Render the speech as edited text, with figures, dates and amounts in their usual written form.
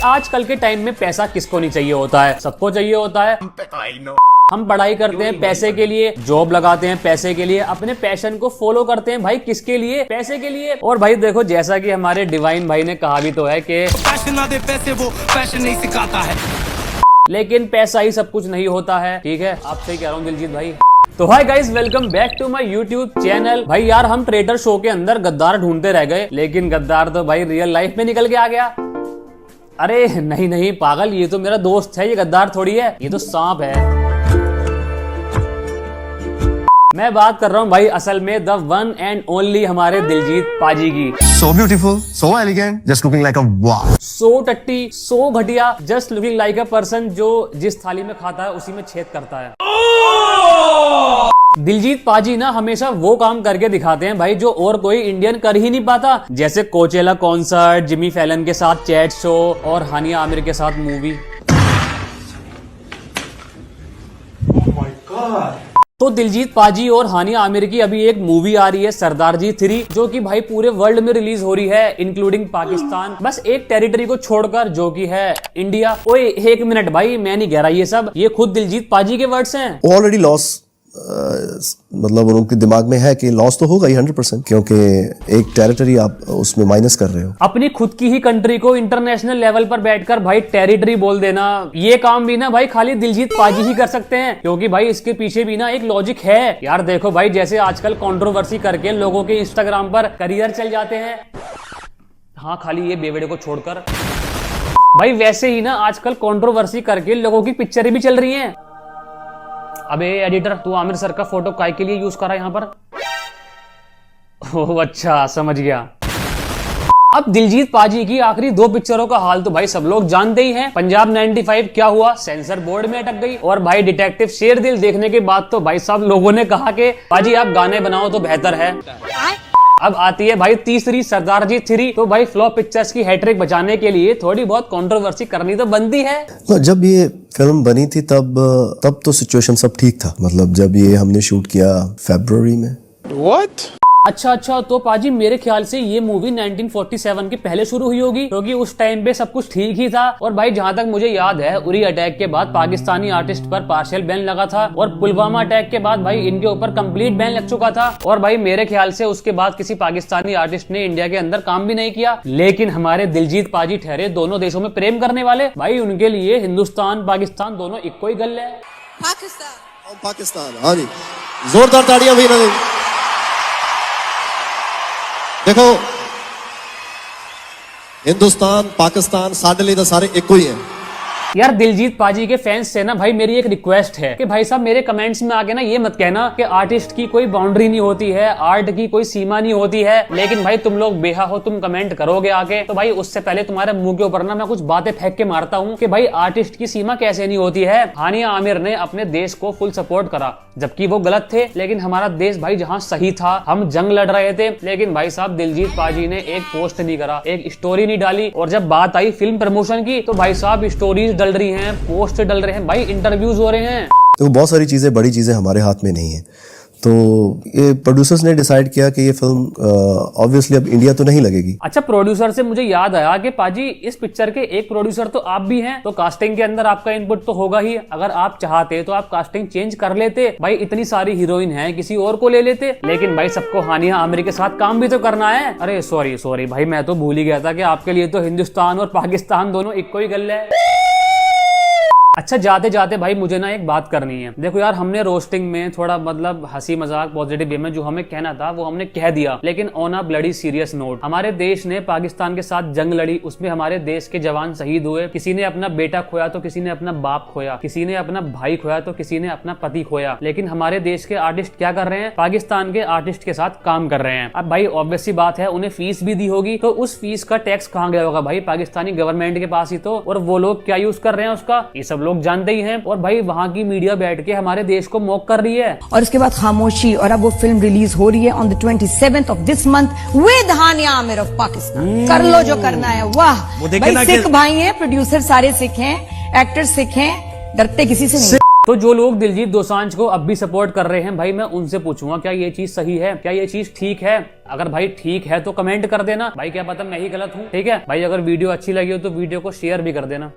आजकल के टाइम में पैसा किसको नहीं चाहिए होता है, सबको चाहिए होता है। हम पढ़ाई करते हैं पैसे के लिए, जॉब लगाते हैं पैसे के लिए, अपने पैशन को फॉलो करते हैं भाई किसके लिए, पैसे के लिए। और भाई देखो जैसा कि हमारे डिवाइन भाई ने कहा भी तो है कि पैशन ना दे पैसे वो पैशन नहीं सिखाता है, लेकिन पैसा ही सब कुछ नहीं होता है। ठीक है, आपसे ही कह रहा हूँ दिलजीत भाई। तो hi guys, welcome back to my YouTube channel. भाई यार हम ट्रेडर शो के अंदर गद्दार ढूंढते रह गए, लेकिन गद्दार तो भाई रियल लाइफ में निकल के आ गया। अरे नहीं नहीं पागल, ये तो मेरा दोस्त है, ये गद्दार थोड़ी है, ये तो सांप है। मैं बात कर रहा हूँ भाई असल में द वन एंड ओनली हमारे दिलजीत पाजी की। So beautiful, so elegant, just looking like a wow. सो टट्टी, सो घटिया, just looking like a person जो जिस थाली में खाता है उसी में छेद करता है। दिलजीत पाजी ना हमेशा वो काम करके दिखाते हैं भाई जो और कोई इंडियन कर ही नहीं पाता, जैसे कोचेला कॉन्सर्ट, जिमी फैलन के साथ चैट शो और हानिया आमिर के साथ मूवी। तो दिलजीत पाजी और हानिया आमिर की अभी एक मूवी आ रही है सरदारजी 3, जो कि भाई पूरे वर्ल्ड में रिलीज हो रही है इंक्लूडिंग पाकिस्तान, बस एक टेरिटरी को छोड़कर जो कि है इंडिया। ओए एक मिनट भाई, मैं नहीं कह रहा ये सब, ये खुद दिलजीत पाजी के वर्ड्स हैं। ऑलरेडी लॉस मतलब उनके दिमाग में है कि लॉस तो होगा ही 100%, क्योंकि एक टेरिटरी आप उसमें माइनस कर रहे हो। अपनी खुद की ही कंट्री को इंटरनेशनल लेवल पर बैठकर भाई टेरिटरी बोल देना, ये काम भी ना भाई खाली दिलजीत पाजी ही कर सकते हैं, क्योंकि भाई इसके पीछे भी ना एक लॉजिक है यार। देखो भाई जैसे आजकल कंट्रोवर्सी करके लोगों के इंस्टाग्राम पर करियर चल जाते हैं, हाँ खाली ये बेवड़े को छोड़कर, भाई वैसे ही ना आजकल कंट्रोवर्सी करके लोगों की पिक्चरें भी चल रही हैं। अबे एडिटर, तू आमिर सर का फोटो काय के लिए यूज कर रहा है यहाँ पर? ओह अच्छा, समझ गया। अब दिलजीत पाजी की आखिरी 2 पिक्चरों का हाल तो भाई सब लोग जानते ही हैं। पंजाब 95 क्या हुआ, सेंसर बोर्ड में अटक गई, और भाई डिटेक्टिव शेरदिल देखने के बाद तो भाई सब लोगों ने कहा कि पाजी आप गाने बनाओ तो बेहतर है। अब आती है भाई तीसरी सरदारजी 3, तो भाई फ्लॉप पिक्चर्स की हैट्रिक बचाने के लिए थोड़ी बहुत कंट्रोवर्सी करनी तो बनती है। जब ये फिल्म बनी थी तब तो सिचुएशन सब ठीक था, मतलब जब ये हमने शूट किया फरवरी में। What? अच्छा, तो पाजी मेरे ख्याल से ये मूवी 1947 के पहले शुरू हुई होगी, क्योंकि उस टाइम पे सब कुछ ठीक ही था। और भाई जहां तक मुझे याद है, उरी अटैक के बाद पाकिस्तानी आर्टिस्ट पर पार्शियल बैन लगा था, और पुलवामा अटैक के बाद भाई इनके ऊपर कंप्लीट बैन लग चुका था। और भाई मेरे ख्याल से उसके बाद किसी पाकिस्तानी आर्टिस्ट ने इंडिया के अंदर काम भी नहीं किया। लेकिन हमारे दिलजीत पाजी ठहरे दोनों देशों में प्रेम करने वाले, भाई उनके लिए हिंदुस्तान पाकिस्तान दोनों इक्को ही गल है। पाकिस्तान, हाँ जी, जोरदार ताड़ियां भी ना। देखो हिंदुस्तान पाकिस्तान साडे लिए तो सारे एक ही है यार। दिलजीत पाजी के फैंस से ना भाई मेरी एक रिक्वेस्ट है कि भाई साहब मेरे कमेंट्स में आके ना ये मत कहना कि आर्टिस्ट की कोई बाउंड्री नहीं होती है, आर्ट की कोई सीमा नहीं होती है। लेकिन भाई तुम लोग बेहा हो, तुम कमेंट करोगे आके, तो भाई उससे पहले तुम्हारे मुंह के ऊपर ना मैं कुछ बातें फेंक के मारता हूँ कि भाई आर्टिस्ट की सीमा कैसे नहीं होती है। हानिया आमिर ने अपने देश को फुल सपोर्ट करा, जबकि वो गलत थे, लेकिन हमारा देश भाई जहाँ सही था, हम जंग लड़ रहे थे। लेकिन भाई साहब दिलजीत पाजी ने एक पोस्ट नहीं करा, एक स्टोरी नहीं डाली, और जब बात आई फिल्म प्रमोशन की तो भाई साहब स्टोरीज डल रही हैं, पोस्ट डल रहे हैं, भाई इंटरव्यूज हो रहे हैं। तो बहुत सारी चीजें, बड़ी चीजें हमारे हाथ में नहीं है। तो ये प्रोड्यूसर्स ने डिसाइड किया कि ये फिल्म ऑब्वियसली अब इंडिया तो नहीं लगेगी। अच्छा, प्रोड्यूसर से मुझे याद आया कि पाजी इस पिक्चर के एक प्रोड्यूसर तो आप भी हैं, तो कास्टिंग के अंदर आपका इनपुट तो होगा ही। अगर आप चाहते तो आप कास्टिंग चेंज कर लेते, भाई इतनी सारी हीरोइन है, किसी और को ले लेते। लेकिन भाई सबको हानिया आमिर के साथ काम भी तो करना है। अरे सॉरी भाई, मैं तो भूल ही गया था कि आपके लिए तो हिंदुस्तान और पाकिस्तान दोनों इक्को ही गल है। अच्छा जाते जाते भाई मुझे ना एक बात करनी है। देखो यार, हमने रोस्टिंग में थोड़ा मतलब हंसी मजाक पॉजिटिव वे में जो हमें कहना था वो हमने कह दिया, लेकिन on a bloody serious note, हमारे देश ने पाकिस्तान के साथ जंग लड़ी, उसमें हमारे देश के जवान शहीद हुए। किसी ने अपना बेटा खोया तो किसी ने अपना बाप खोया, किसी ने अपना भाई खोया तो किसी ने अपना पति खोया। लेकिन हमारे देश के आर्टिस्ट क्या कर रहे हैं, पाकिस्तान के आर्टिस्ट के साथ काम कर रहे हैं। अब भाई ऑब्वियस सी बात है, उन्हें फीस भी दी होगी, तो उस फीस का टैक्स कहाँ गया होगा भाई, पाकिस्तानी गवर्नमेंट के पास ही तो। और वो लोग क्या यूज कर रहे हैं उसका, ये सब लोग जानते ही हैं। और भाई वहाँ की मीडिया बैठ के हमारे देश को मॉक कर रही है। और उसके बाद खामोशी, और अब वो फिल्म रिलीज हो रही है on the 27th of this month with Hania Aamir of Pakistan. कर लो जो करना है। वाह भाई, सिख भाई हैं, प्रोड्यूसर सारे सिख हैं, एक्टर सिख हैं, डरते किसी से नहीं। तो जो लोग दिलजीत दोसांझ को अब भी सपोर्ट कर रहे हैं भाई, मैं उनसे पूछूंगा क्या ये चीज सही है, क्या ये चीज ठीक है? अगर भाई ठीक है तो कमेंट कर देना भाई, क्या पता मैं ही गलत हूँ। ठीक है भाई, अगर वीडियो अच्छी लगी हो तो वीडियो को शेयर भी कर देना।